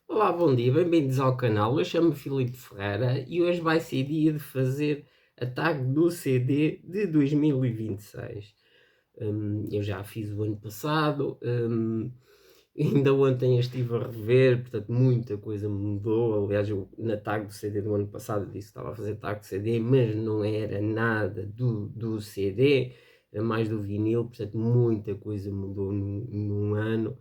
Olá, bom dia, bem-vindos ao canal. Eu chamo-me Filipe Ferreira e hoje vai ser dia de fazer a tag do CD de 2026. Eu já fiz o ano passado, ainda ontem estive a rever, portanto muita coisa mudou. Aliás, eu na tag do CD do ano passado disse que estava a fazer tag do CD, mas não era nada do CD, era mais do vinil, portanto muita coisa mudou num ano.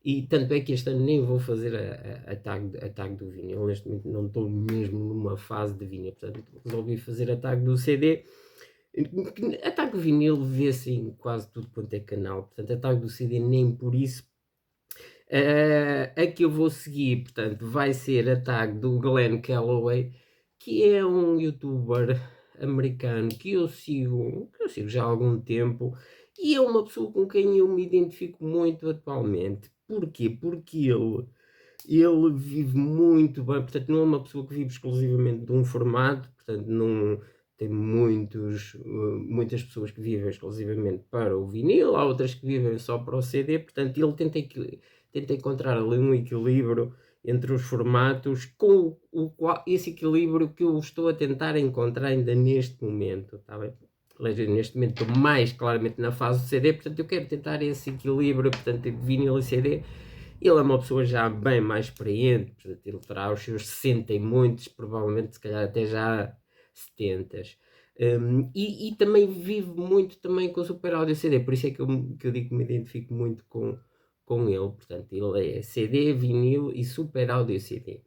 E tanto é que este ano nem vou fazer a tag do vinil. Neste momento não estou mesmo numa fase de vinil, portanto resolvi fazer a tag do CD. A tag do vinil vê-se em quase tudo quanto é canal, portanto a tag do CD nem por isso. A que eu vou seguir, portanto, vai ser a tag do Glenn Calloway, que é um youtuber americano que eu sigo já há algum tempo, e é uma pessoa com quem eu me identifico muito atualmente. Porquê? Porque ele vive muito bem, portanto, não é uma pessoa que vive exclusivamente de um formato, portanto, não tem muitas pessoas que vivem exclusivamente para o vinil, há outras que vivem só para o CD, portanto, ele tenta encontrar ali um equilíbrio entre os formatos, com esse equilíbrio que eu estou a tentar encontrar ainda neste momento, está bem? Neste momento estou mais claramente na fase do CD, portanto eu quero tentar esse equilíbrio, portanto, de vinil e CD. Ele é uma pessoa já bem mais experiente, portanto, ele terá os seus 60 e muitos, provavelmente, se calhar até já 70. E também vive muito também com o Super Audio CD, por isso é que eu digo que me identifico muito com ele. Portanto, ele é CD, vinil e Super Audio CD.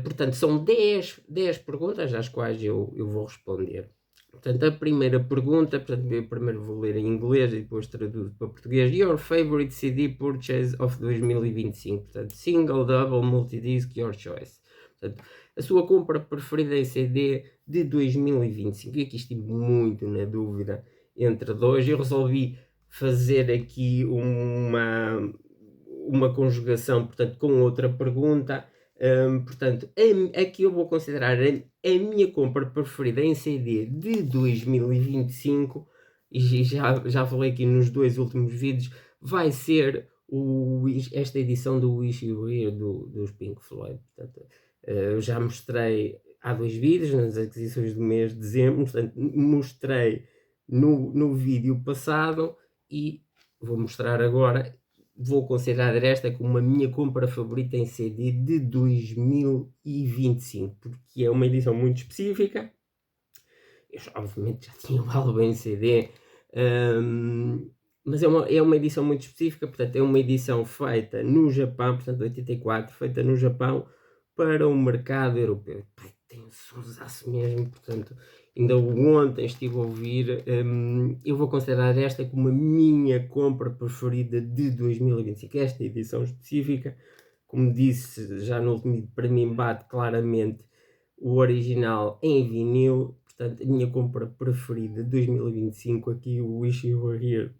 Portanto, são 10 perguntas às quais eu vou responder. Portanto, a primeira pergunta, portanto, eu primeiro vou ler em inglês e depois traduzo para português. Your favorite CD purchase of 2025. Portanto, single, double, multidisc, your choice. Portanto, a sua compra preferida em CD de 2025. E aqui estive muito na dúvida entre dois. Eu resolvi fazer aqui uma conjugação, portanto, com outra pergunta. Portanto, aqui eu vou considerar a minha compra preferida em CD de 2025, e já falei aqui nos dois últimos vídeos, vai ser esta edição do Wish You Were Here dos Pink Floyd. Portanto, eu já mostrei há dois vídeos, nas aquisições do mês de dezembro, portanto, mostrei no vídeo passado e vou mostrar agora. Vou considerar esta como a minha compra favorita em CD de 2025, porque é uma edição muito específica. Eu obviamente já tinha o álbum em CD, mas é uma edição muito específica, portanto é uma edição feita no Japão, portanto 84, feita no Japão para o mercado europeu. Pai, tem um sonsaço mesmo, portanto ainda ontem estive a ouvir. Eu vou considerar esta como a minha compra preferida de 2025, esta edição específica. Como disse já no último vídeo, para mim bate claramente o original em vinil. Portanto, a minha compra preferida de 2025, aqui o Wish You Were Here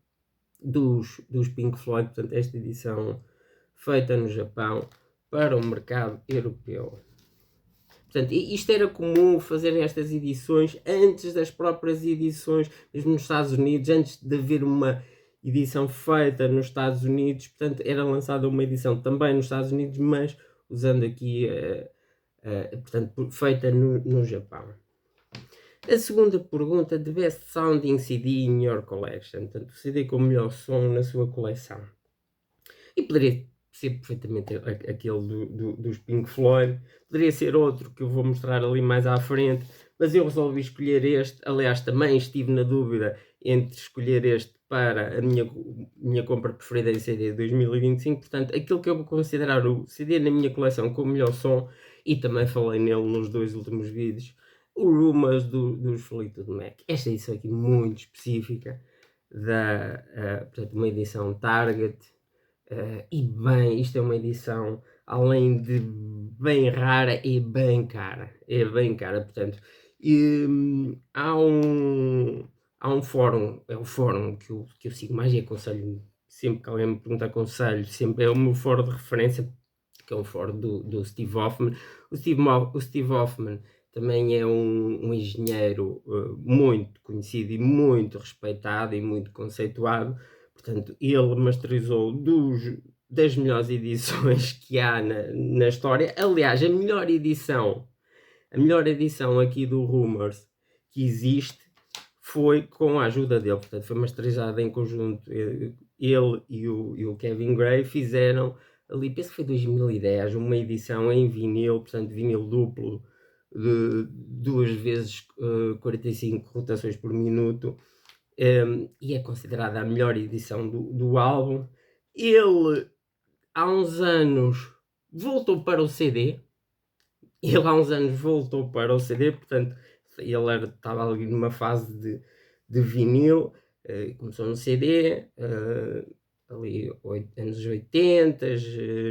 dos Pink Floyd, portanto, esta edição feita no Japão para o mercado europeu. Portanto, isto era comum fazer estas edições antes das próprias edições, mesmo nos Estados Unidos, antes de haver uma edição feita nos Estados Unidos, portanto, era lançada uma edição também nos Estados Unidos, mas usando aqui, portanto, feita no Japão. A segunda pergunta, the best sounding CD in your collection, portanto, o CD com o melhor som na sua coleção. E poderia ser perfeitamente aquele dos Pink Floyd, poderia ser outro que eu vou mostrar ali mais à frente, mas eu resolvi escolher este. Aliás, também estive na dúvida entre escolher este para a minha compra preferida em CD de 2025, portanto, aquilo que eu vou considerar o CD na minha coleção com o melhor som, e também falei nele nos dois últimos vídeos, o Rumors dos Fleetwood Mac. Esta edição aqui muito específica, portanto, uma edição Target. E bem, isto é uma edição, além de bem rara, é bem cara. É bem cara, portanto. Há um fórum, é o fórum que eu sigo mais e aconselho sempre que alguém me pergunta aconselho, sempre é o meu fórum de referência, que é um fórum do Steve Hoffman. O Steve Hoffman também é um engenheiro muito conhecido e muito respeitado e muito conceituado. Portanto, ele masterizou das melhores edições que há na história. Aliás, a melhor edição aqui do Rumours que existe foi com a ajuda dele, portanto foi masterizada em conjunto. Ele e o Kevin Gray fizeram ali, penso que foi 2010, uma edição em vinil, portanto vinil duplo, de 2 vezes 45 rotações por minuto, e é considerada a melhor edição do álbum. Ele há uns anos voltou para o CD, portanto ele estava ali numa fase de vinil, começou no CD, ali anos 80,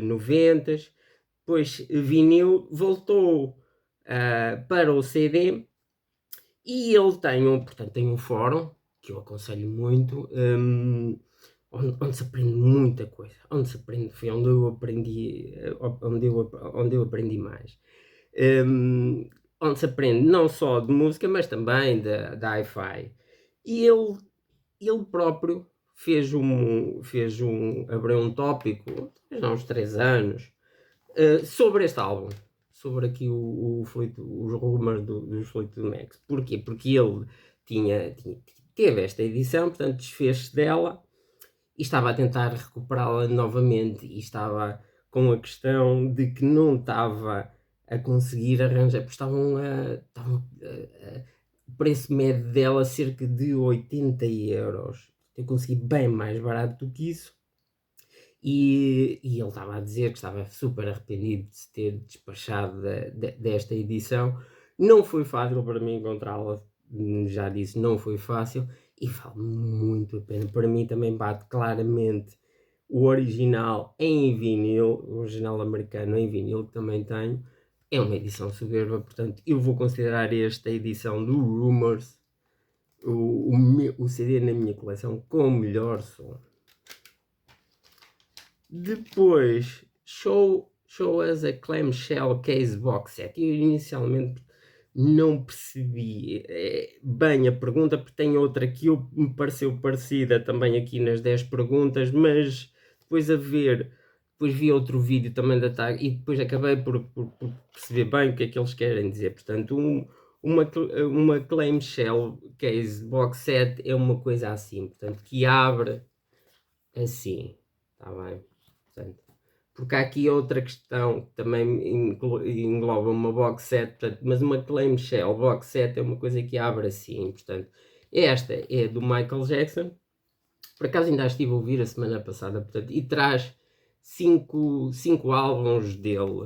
90, depois vinil, voltou para o CD, e ele tem um fórum que eu aconselho muito, onde se aprende muita coisa, foi onde eu aprendi, onde eu aprendi mais. Onde se aprende não só de música, mas também da hi-fi. E ele próprio abriu um tópico, há uns 3 anos, sobre este álbum, sobre aqui os rumores dos Fleetwood Mac. Porquê? Porque ele teve esta edição, portanto desfez-se dela e estava a tentar recuperá-la novamente, e estava com a questão de que não estava a conseguir arranjar, porque o preço médio dela cerca de 80€. Eu consegui bem mais barato do que isso. E ele estava a dizer que estava super arrependido de se ter despachado desta edição. Não foi fácil para mim encontrá-la, já disse, não foi fácil, e vale muito a pena. Para mim também bate claramente o original em vinil, o original americano em vinil, que também tenho. É uma edição soberba, portanto eu vou considerar esta edição do Rumours o CD na minha coleção com o melhor som. Depois, Show Us a Clamshell Case Box Set. Eu inicialmente não percebi bem a pergunta, porque tem outra que me pareceu parecida também aqui nas 10 perguntas, mas depois vi outro vídeo também da TAG, e depois acabei por perceber bem o que é que eles querem dizer. Portanto, uma Clamshell Case Box Set é uma coisa assim, portanto, que abre assim, está bem? Portanto, porque há aqui outra questão que também engloba uma box set, portanto, mas uma clamshell box set é uma coisa que abre assim, portanto, esta é do Michael Jackson, por acaso ainda estive a ouvir a semana passada, portanto, e traz 5 álbuns dele,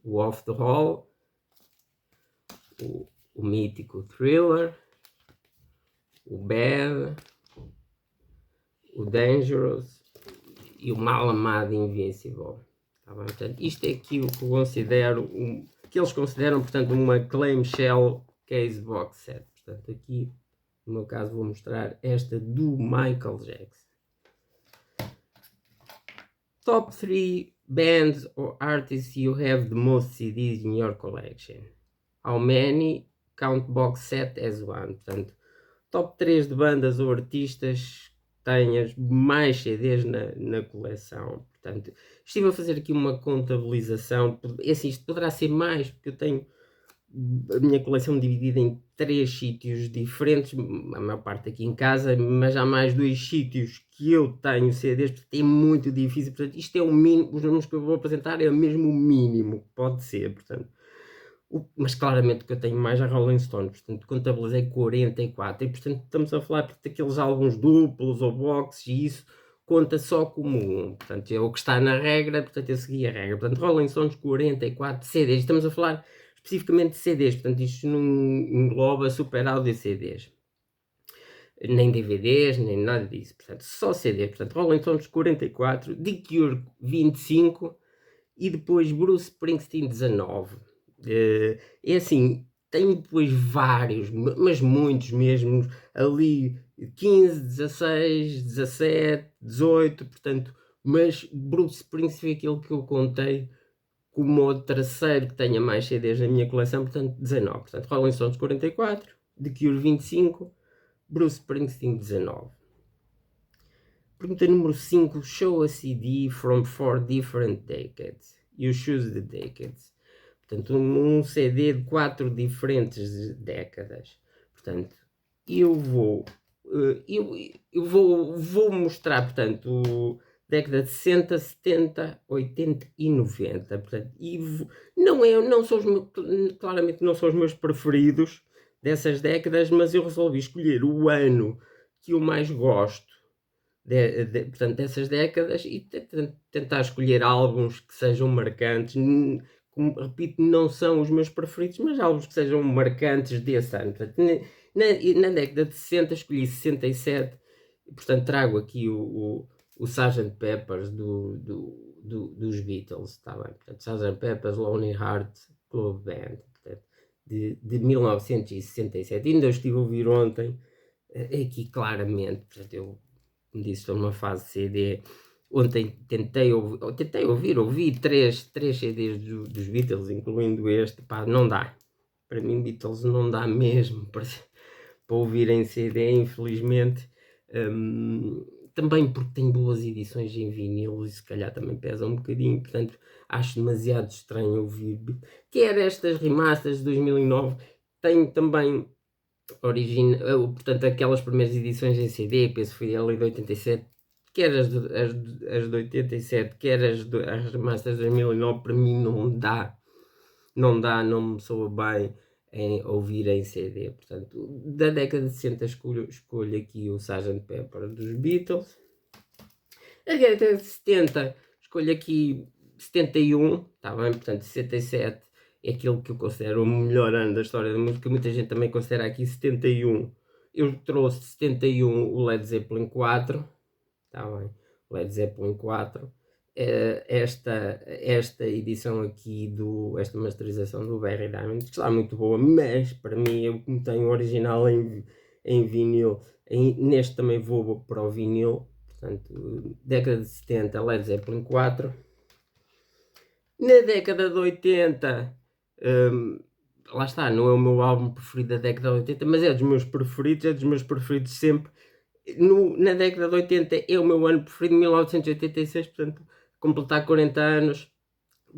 o Off the Wall, o mítico Thriller, o Bad, o Dangerous e o mal amado Invincible. Tá bem? Portanto, isto é aqui o que eu considero, que eles consideram, portanto, uma clamshell case box set. Portanto, aqui, no meu caso, vou mostrar esta do Michael Jackson. Top 3 bands or artists you have the most CDs in your collection. How many? Count box set as one. Portanto, top 3 de bandas ou artistas tenhas mais CDs na coleção. Portanto, estive a fazer aqui uma contabilização. Assim, isto poderá ser mais, porque eu tenho a minha coleção dividida em 3 sítios diferentes, a maior parte aqui em casa, mas há mais 2 sítios que eu tenho CDs, portanto é muito difícil. Portanto, isto é o mínimo, os números que eu vou apresentar é mesmo o mínimo que pode ser, portanto. Mas claramente que eu tenho mais a Rolling Stones, portanto contabilizei 44, e portanto estamos a falar daqueles álbuns duplos ou boxes, e isso conta só como um, portanto é o que está na regra, portanto eu segui a regra. Portanto, Rolling Stones 44 CDs, estamos a falar especificamente de CDs, portanto isto não engloba super áudio CDs, nem DVDs, nem nada disso, portanto só CDs. Portanto, Rolling Stones 44, The Cure 25 e depois Bruce Springsteen 19. É assim, tem depois vários, mas muitos mesmo, ali 15, 16, 17, 18, portanto, mas Bruce Springsteen foi aquele que eu contei como o terceiro que tenha mais CDs na minha coleção, portanto 19. Portanto, Rolling Stones 44, The Cure 25, Bruce Springsteen 19. Pergunta número 5. Show a CD from 4 different decades. You choose the decades. Portanto, um CD de 4 diferentes décadas. Portanto, eu vou mostrar, portanto, década de 60, 70, 80 e 90. Portanto, não são claramente não são os meus preferidos dessas décadas, mas eu resolvi escolher o ano que eu mais gosto portanto, dessas décadas e tentar escolher álbuns que sejam marcantes. Como repito, não são os meus preferidos, mas álbuns que sejam marcantes desse ano. Portanto, na década de 60 escolhi 67, e, portanto trago aqui o Sgt. Pepper's dos Beatles, está bem? Portanto, Sgt. Pepper's Lonely Hearts Club Band, portanto, de 1967. Ainda estive a ouvir ontem, aqui claramente, portanto, eu, como disse, estou numa fase de CD. Ontem ouvi três CDs dos Beatles, incluindo este. Pá, não dá. Para mim, Beatles não dá mesmo para ouvir em CD, infelizmente. Também porque tem boas edições em vinil e se calhar também pesa um bocadinho. Portanto, acho demasiado estranho ouvir. Quer estas remasters de 2009, tenho também portanto, aquelas primeiras edições em CD, penso que foi ali de 87, quer as de 87, quer as remasters de 2009, para mim não me soa bem em ouvir em CD. Portanto, da década de 60 escolho aqui o Sgt. Pepper dos Beatles. Da década de 70 escolho aqui 71, está bem? Portanto, 67 é aquilo que eu considero o melhor ano da história da música. Muita gente também considera aqui 71. Eu trouxe 71 o Led Zeppelin 4, está bem? Led Zeppelin 4. Esta edição aqui, esta masterização do Barry Diamond, está muito boa, mas para mim, eu como tenho o original em vinil, neste também vou para o vinil. Portanto, década de 70, Led Zeppelin 4. Na década de 80, lá está, não é o meu álbum preferido da década de 80, mas é dos meus preferidos sempre. Na década de 80 é o meu ano preferido, 1986, portanto, completar 40 anos,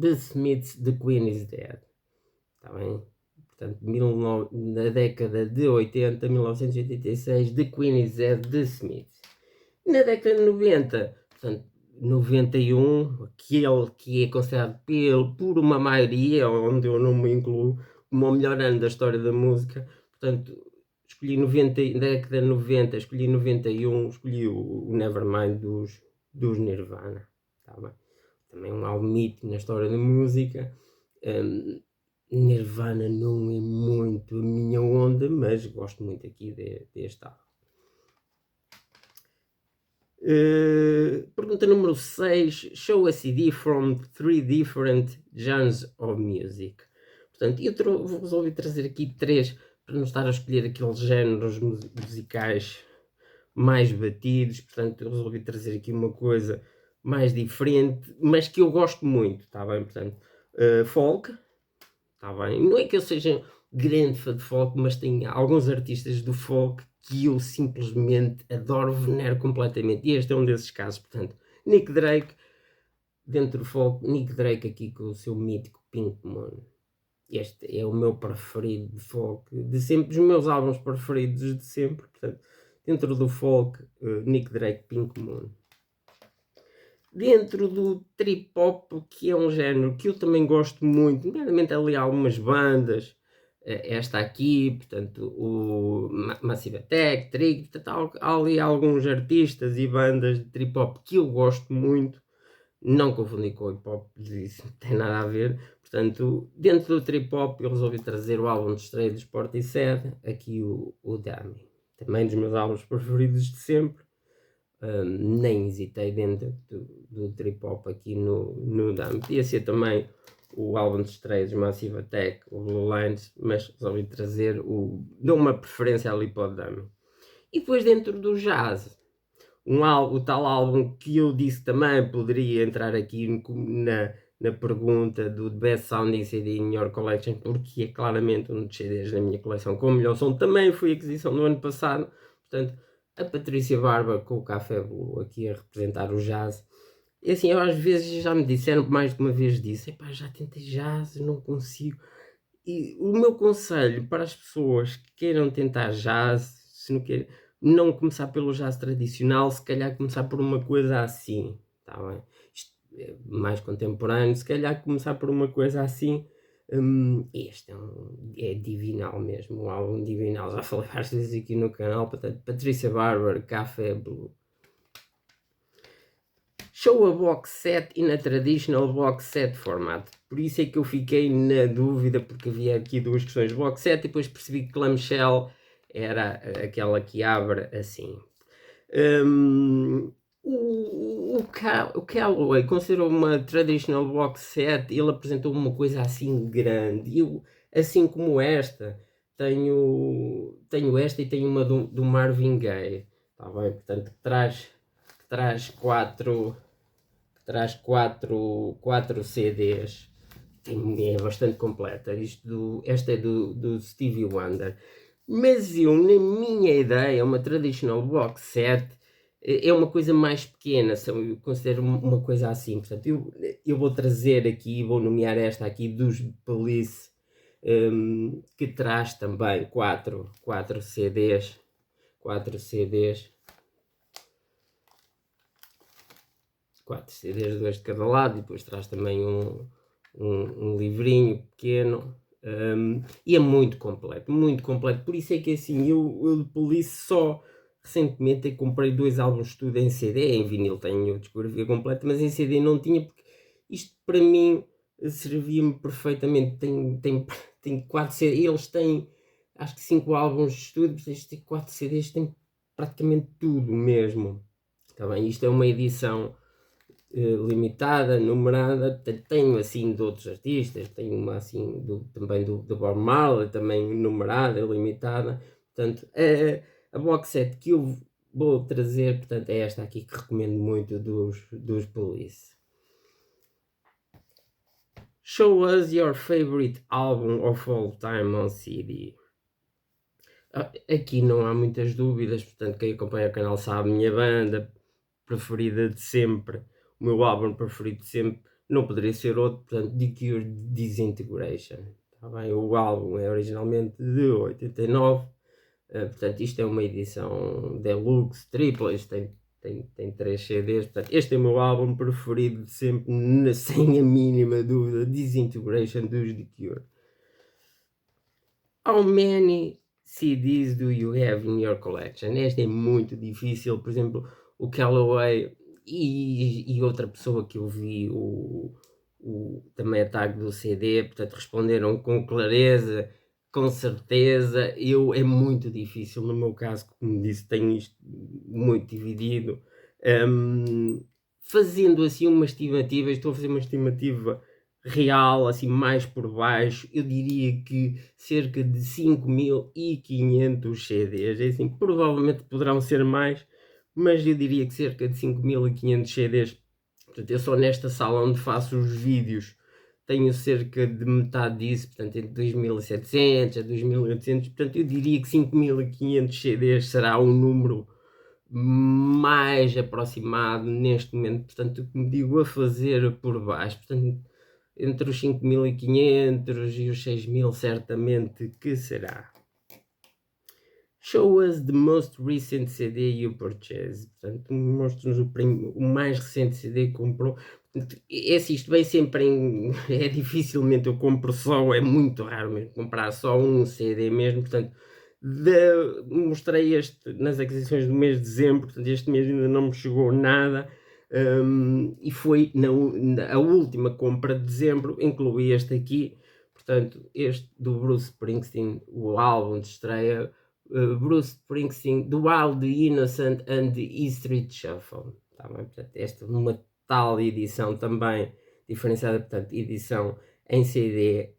The Smiths, The Queen is Dead. Está bem? Portanto, na década de 80, 1986, The Queen is Dead, The Smiths. Na década de 90, portanto, 91, aquele que é considerado por uma maioria, onde eu não me incluo, como o melhor ano da história da música. Portanto, escolhi 90, na década de 90, escolhi 91, escolhi o Nevermind dos Nirvana. Tá bem? Também um álbum mítico na história da música. Nirvana não é muito a minha onda, mas gosto muito aqui deste álbum. Pergunta número 6. Show a CD from 3 different genres of music. Portanto, eu resolvi trazer aqui 3 para não estar a escolher aqueles géneros musicais mais batidos. Portanto, eu resolvi trazer aqui uma coisa mais diferente, mas que eu gosto muito, está bem? Portanto, folk, está bem? Não é que eu seja grande fã de folk, mas tem alguns artistas do folk que eu simplesmente adoro, venero completamente. E este é um desses casos. Portanto, Nick Drake, dentro do folk, Nick Drake aqui com o seu mítico Pink Moon. Este é o meu preferido de folk, de sempre, os meus álbuns preferidos de sempre. Portanto, dentro do folk, Nick Drake, Pink Moon. Dentro do trip hop, que é um género que eu também gosto muito, nomeadamente ali há algumas bandas, esta aqui, portanto, o Massive Attack, Trick, portanto, há ali alguns artistas e bandas de trip hop que eu gosto muito, não confundi com o hip hop, isso não tem nada a ver. Portanto, dentro do trip hop eu resolvi trazer o álbum de estreia do Portishead, aqui o Dummy, também dos meus álbuns preferidos de sempre. Nem hesitei dentro do trip hop aqui no Dummy. Podia ser também o álbum de estreia dos Massive Attack, o Blue Lines, mas resolvi trazer dou uma preferência ali para o Dummy. E depois dentro do jazz, o tal álbum que eu disse também poderia entrar aqui na pergunta do Best Sounding CD in Your Collection, porque é claramente um dos CDs da minha coleção com o melhor som, também foi aquisição do ano passado. Portanto, a Patrícia Barba com o Café Blue aqui a representar o jazz. E assim, eu às vezes já me disseram, mais de uma vez disse, epá, já tentei jazz, não consigo. E o meu conselho para as pessoas que queiram tentar jazz, se não quer, não começar pelo jazz tradicional, se calhar começar por uma coisa assim, tá bem? Isto é mais contemporâneo, se calhar começar por uma coisa assim. Este é divinal mesmo, um álbum divinal. Já falei várias vezes aqui no canal, portanto, Patrícia Barber, Café Blue. Show a box set in a traditional box set format. Por isso é que eu fiquei na dúvida, porque havia aqui duas questões de box set e depois percebi que clamshell era aquela que abre assim. O Calloway considerou uma traditional box set, ele apresentou uma coisa assim grande. Eu, assim como esta, tenho esta e tenho uma do Marvin Gaye, tá bem? Portanto, traz quatro CDs, é bastante completa. Esta é do Stevie Wonder. Mas eu, na minha ideia, uma traditional box set é uma coisa mais pequena, eu considero uma coisa assim. Portanto, eu vou trazer aqui, vou nomear esta aqui dos Police, que traz também quatro CDs. 4 CDs, 2 de cada lado, e depois traz também um livrinho pequeno. E é muito completo, por isso é que assim, eu de Police só recentemente comprei 2 álbuns de estudo em CD, em vinil tenho a discografia completa, mas em CD não tinha, porque isto para mim servia-me perfeitamente. Tem 4 CDs, eles têm acho que 5 álbuns de estudo, mas isto tem 4 CDs, tem praticamente tudo mesmo. Tá bem? Isto é uma edição limitada, numerada. Tenho assim de outros artistas, tenho uma assim também do Bob Marley, também numerada, limitada. Portanto, a box set que eu vou trazer, portanto, é esta aqui que recomendo muito dos Police. Show us your favorite album of all time on CD. Aqui não há muitas dúvidas, portanto, quem acompanha o canal sabe, a minha banda preferida de sempre, o meu álbum preferido de sempre, não poderia ser outro, portanto, The Cure Disintegration. Tá bem? O álbum é originalmente de 89, portanto, isto é uma edição deluxe, tripla, isto tem 3 CDs, portanto, este é o meu álbum preferido de sempre, sem a mínima dúvida, Disintegration dos The Cure. How many CDs do you have in your collection? Esta é muito difícil. Por exemplo, o Calloway e outra pessoa que eu vi também a tag do CD, portanto, responderam com clareza, com certeza. É muito difícil no meu caso, como disse, tenho isto muito dividido. Fazendo assim uma estimativa, estou a fazer uma estimativa real, assim mais por baixo, eu diria que cerca de 5.500 CDs. É assim, provavelmente poderão ser mais, mas eu diria que cerca de 5.500 CDs. Portanto, eu só nesta sala onde faço os vídeos tenho cerca de metade disso, portanto, entre 2.700 a 2.800. Portanto, eu diria que 5.500 CDs será um número mais aproximado neste momento. Portanto, o que me digo a fazer por baixo, portanto, entre os 5.500 e os 6.000 certamente que será. Show us the most recent CD you purchased. Portanto, mostre-nos o mais recente CD que comprou. É assim, isto vem sempre em... É dificilmente eu compro só, é muito raro mesmo comprar só um CD mesmo. Portanto, mostrei este nas aquisições do mês de dezembro. Portanto, este mês ainda não me chegou nada. E foi a última compra de dezembro, incluí este aqui, portanto, este do Bruce Springsteen, o álbum de estreia, Bruce Springsteen, The Wild, The Innocent and The E Street Shuffle. Tá bem? Portanto, esta é uma tal edição também diferenciada, portanto, edição em CD,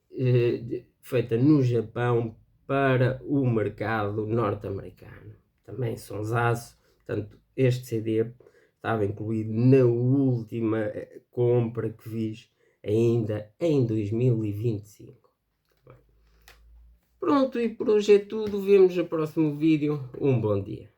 feita no Japão para o mercado norte-americano. Também sonsaço, portanto, este CD estava incluído na última compra que fiz ainda em 2025. Pronto, e por hoje é tudo. Vemos no próximo vídeo. Um bom dia.